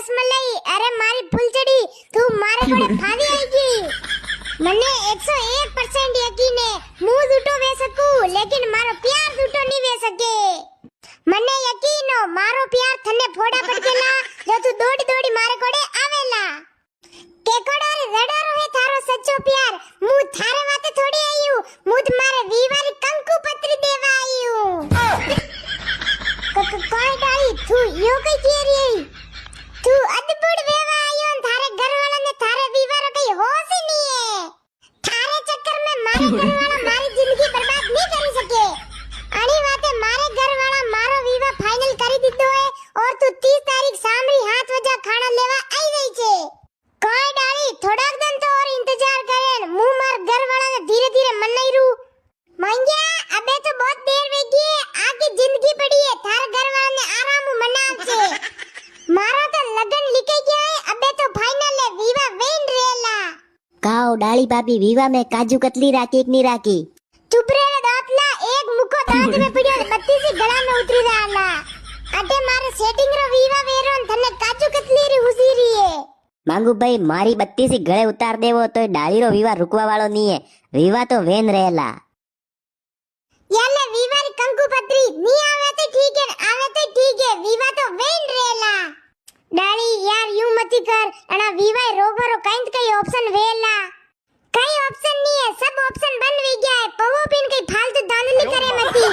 રસમલાઈ અરે મારી ફૂલચડી તું મારે કોડે ફાવી આઈગી મને 101% યકીન હે હું જૂઠો વે શકું લેકિન મારો પ્યાર જૂઠો નહીં વે શકે મને યકીન હો મારો પ્યાર થને ફોડા પડકેલા જો તું દોડી દોડી મારે કોડે આવેલા કેકોડારે રડારો હે થારો સચ્ચો પ્યાર હું થારે વાતે થોડી આયું હું તમારે વીવારી કંકુ પત્રી દેવા આયું કોઈ ડાળી તું યો કઈ કેરી તું અદબુડ વેવા આયો ને થારે ઘરવાળા ને થારે વીવારો કઈ હોશ ही नहीं है થારે ચક્કર में મારે ઘરવાળા મારી જિંદગી બરબાદ नहीं કરી શકે આની વાતે મારે ઘરવાળા મારો વિવાહ ફાઇનલ કરી દીધો હે और તું 30 તારીખ સામરી હાથ વજા ખાણા લેવા આવી ગઈ છે કોઈ ડાળી થોડાક દન તો और इंतजार करें मुंह मार घरवाला ने धीरे धीरे मनाईरू मंग्या अबे तो बहुत देर वेगी है आगे जिंदगी पड़ी है थार घरवाला ने आराम मनाव छे मारा तो लगन लिखे गया है अबे तो फाइनल है विवाह वेन रेला કાઓ ડાળી ભાભી વિવાહ મે કાજુ કતલી રાખી કે ની રાખી चुप रे दातला एक मुको दांत में पड़ियो बत्ती से गला में उतरी रहला अटे मारे सेटिंग रो विवाह वेरो थने काजू कतली री हुसी री है માંગુ ભાઈ મારી 32 ગળે ઉતાર દેવો તોય ડાળીરો વિવાહ રૂકવા વાળો નહીં હે વિવાહ તો વેન રહેલા याले विवाह कंकु पत्री नहीं आवे तो ठीक है आवे तो ठीक है विवाह तो वेन रेला डाली यार यूं मती कर अना विवाह रोगो रो कांत कई ऑप्शन वेला कई ऑप्शन नहीं है सब ऑप्शन बन वे गया है पवो पिन कई फालतू दांधली करे मती